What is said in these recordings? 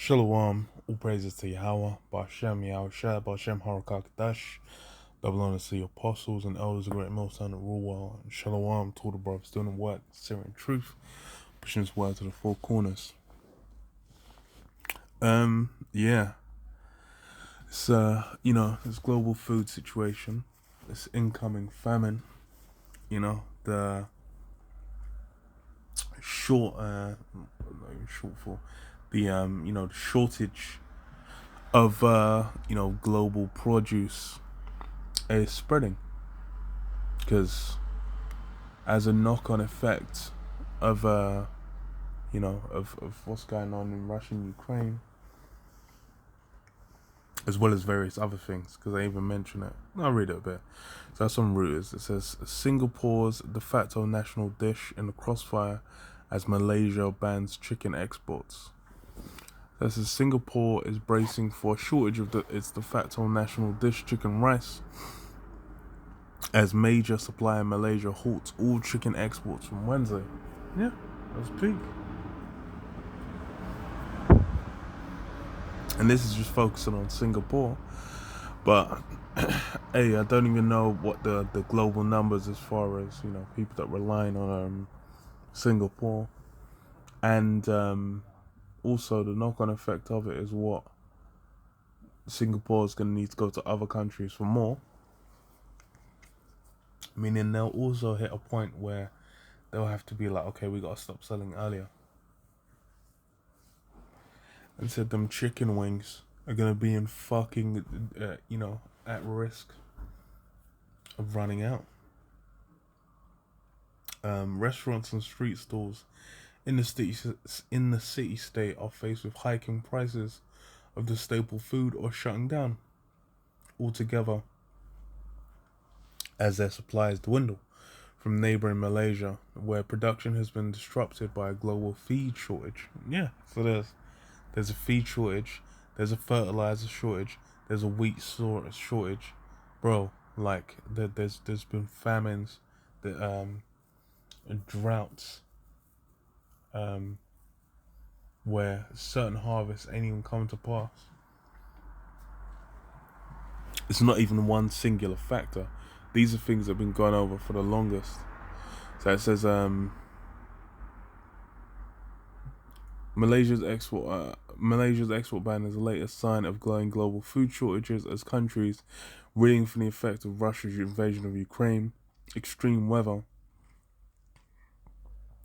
Shalom, all praises to Yahweh, Ba'ashem, Yahushua, Ba'ashem, Harakakadash, double honors to the apostles and elders of the great Most High that rule well, and Shalom to all the brothers doing the work, searing truth, pushing this word to the four corners. Yeah, it's, this global food situation, this incoming famine, the the shortage of, global produce is spreading because as a knock-on effect of of what's going on in Russia and Ukraine, as well as various other things, because I even mention it. I'll read it a bit. So that's on Reuters. It says Singapore's de facto national dish in the crossfire as Malaysia bans chicken exports. That says Singapore is bracing for a shortage of its de facto national dish, chicken rice, as major supplier Malaysia halts all chicken exports from Wednesday. Yeah, that was peak. And this is just focusing on Singapore. But, hey, I don't even know what the global numbers as far as, people that relying on Singapore. And also the knock-on effect of it is what Singapore is going to need to go to other countries for more. Meaning they'll also hit a point where they'll have to be like, okay, we got to stop selling earlier. And said them chicken wings are going to be in fucking, at risk of running out. Restaurants and street stalls in the city state are faced with hiking prices of the staple food or shutting down altogether as their supplies dwindle from neighboring Malaysia, where production has been disrupted by a global feed shortage. Yeah, so there's a feed shortage, there's a fertilizer shortage, there's a wheat shortage, bro. Like there's been famines, droughts, where certain harvests ain't even come to pass. It's not even one singular factor. These are things that have been going over for the longest. So it says Malaysia's export ban is the latest sign of growing global food shortages as countries reeling from the effect of Russia's invasion of Ukraine, extreme weather,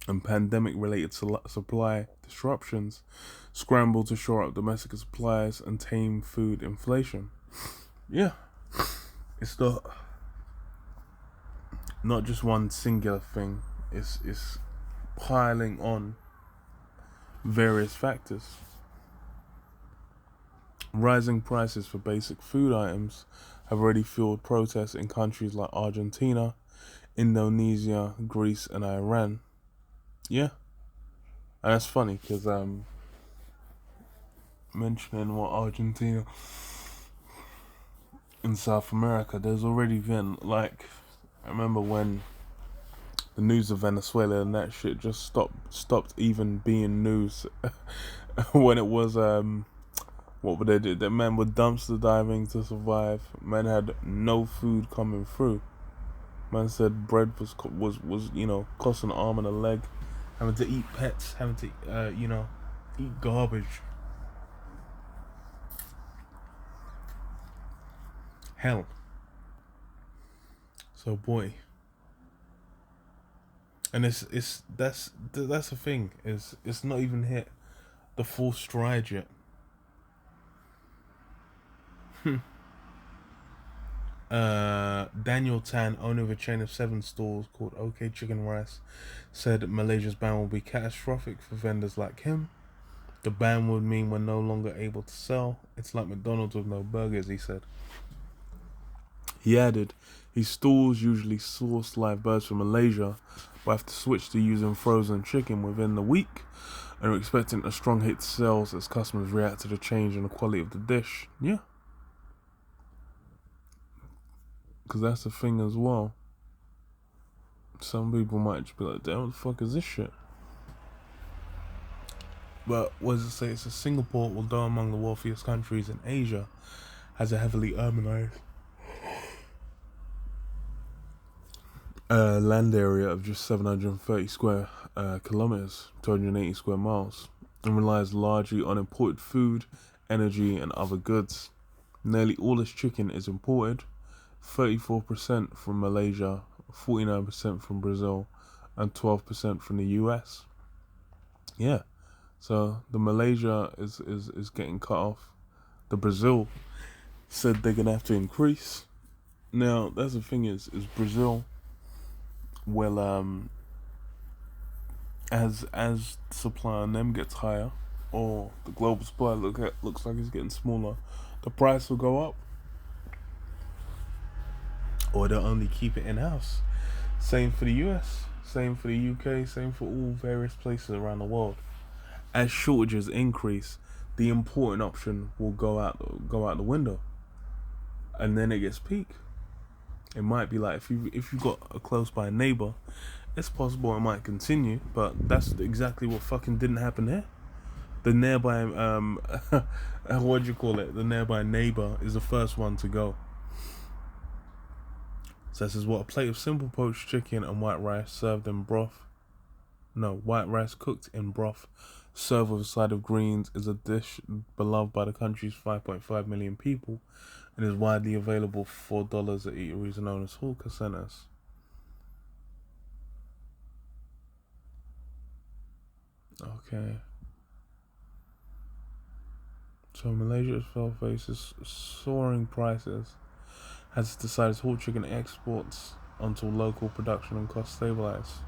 and pandemic-related supply disruptions scramble to shore up domestic supplies and tame food inflation. Yeah, it's not just one singular thing. It's piling on various factors. Rising prices for basic food items have already fueled protests in countries like Argentina, Indonesia, Greece, and Iran. Yeah, and that's funny because mentioning what Argentina in South America, there's already been I remember when the news of Venezuela and that shit just stopped even being news when it was what would they do? That men were dumpster diving to survive. Men had no food coming through. Man said bread was costing an arm and a leg, having to eat pets, having to eat garbage. Hell. So boy. And that's the thing, is it's not even hit the full stride yet. Daniel Tan, owner of a chain of 7 stores called OK Chicken Rice, said Malaysia's ban will be catastrophic for vendors like him. The ban would mean we're no longer able to sell. It's like McDonald's with no burgers, he said. He added, his stores usually source live birds from Malaysia, but have to switch to using frozen chicken within the week, and are expecting a strong hit to sales as customers react to the change in the quality of the dish. Yeah. Because that's the thing as well. Some people might just be like, damn, what the fuck is this shit? But what does it say? It says Singapore, although among the wealthiest countries in Asia, has a heavily urbanized land area of just 730 square kilometers, 280 square miles, and relies largely on imported food, energy, and other goods. Nearly all its chicken is imported, 34% from Malaysia, 49% from Brazil, and 12% from the US. Yeah, so the Malaysia is getting cut off. The Brazil said they're gonna have to increase. Now that's the thing is Brazil will as supply on them gets higher, or the global supply looks like it's getting smaller, the price will go up, or they'll only keep it in house. Same for the US, same for the UK, same for all various places around the world. As shortages increase, the importing option will go out the window, and then it gets peak. It might be like if you've got a close by neighbor, it's possible it might continue, but that's exactly what fucking didn't happen here. The nearby what do you call it? The nearby neighbor is the first one to go. So this is what: a plate of simple poached chicken and white rice served in broth. No, white rice cooked in broth, served with a side of greens, is a dish beloved by the country's 5.5 million people, and is widely available for $4 at eateries known as hawker centers. Okay. So Malaysia itself faces soaring prices, has decided to halt chicken exports until local production and costs stabilize.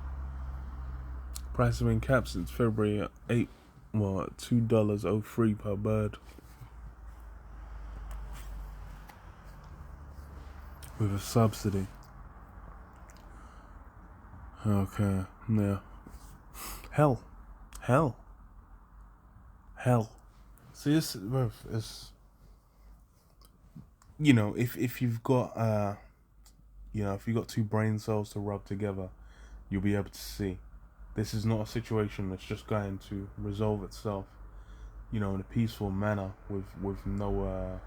Prices have been capped since February at $2.03 per bird, with a subsidy. Okay, yeah. Hell. See, this is, if you've got if you've got two brain cells to rub together, you'll be able to see. This is not a situation that's just going to resolve itself, in a peaceful manner with no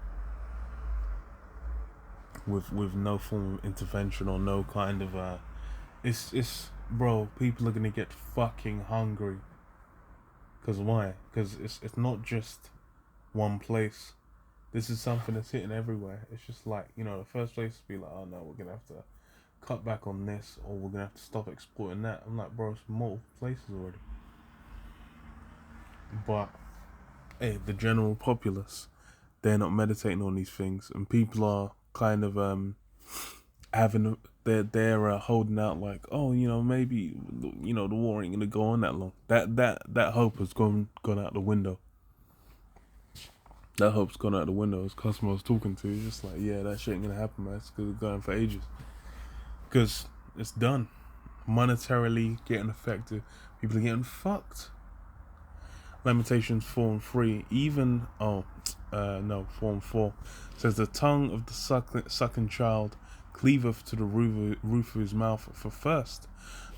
with no form of intervention or no kind of it's bro, people are gonna get fucking hungry. Cause why? Cause it's not just one place. This is something that's hitting everywhere. It's just like, the first place to be like, oh no, we're gonna have to cut back on this, or we're gonna have to stop exporting that. I'm like, bro, it's multiple places already. But hey, the general populace, they're not meditating on these things, and people are kind of having they're holding out like, oh, maybe the war ain't gonna go on that long. That hope has gone out the window. That hope's gone out the window. As customer I was talking to, he's just like, yeah, that shit ain't gonna happen, man. It's going for ages. Because it's done. Monetarily getting affected. People are getting fucked. Lamentations 4 and 3. Even 4 and 4 says the tongue of the sucking child cleaveth to the roof of his mouth for thirst.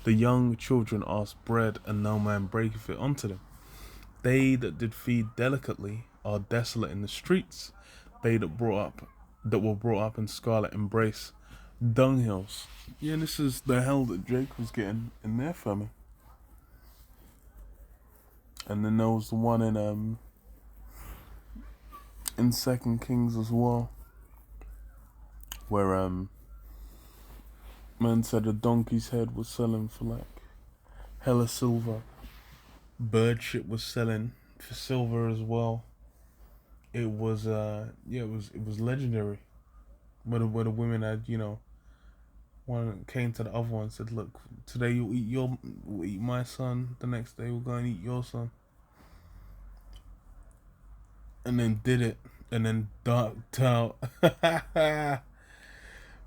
The young children ask bread, and no man breaketh it unto them. They that did feed delicately are desolate in the streets. They that were brought up in scarlet embrace dunghills. Yeah, this is the hell that Jake was getting in their famine. And then there was the one in 2 Kings as well, where man said a donkey's head was selling for like hella silver. Bird shit was selling for silver as well. It was it was legendary. Where the women had, one came to the other one and said, look, today we'll eat my son, the next day we'll go and eat your son. And then did it, and then darked out.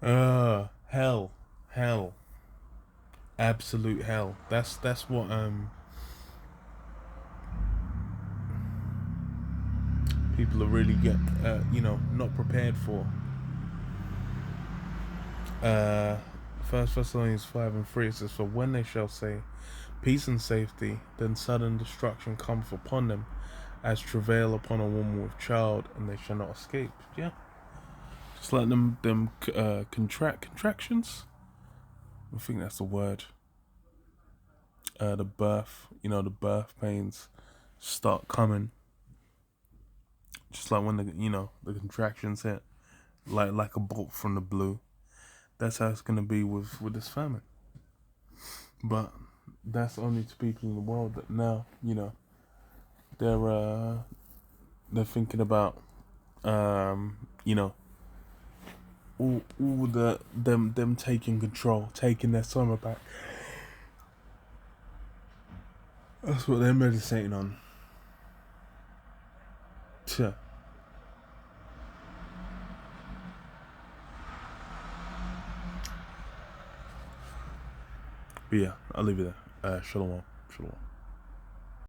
Hell. Absolute hell. That's what people are really not prepared for. First Thessalonians 5 and 3 says, for when they shall say, peace and safety, then sudden destruction cometh upon them, as travail upon a woman with child, and they shall not escape. Yeah, just like them contractions. I think that's the word. The birth, the birth pains start coming, just like when the contractions hit, like a bolt from the blue. That's how it's gonna be with this famine. But that's only to people in the world that now, they're thinking about, you know, all them taking control, taking their summer back. That's what they're meditating on. Tja. But yeah, I'll leave it there. Shalom. Shalom.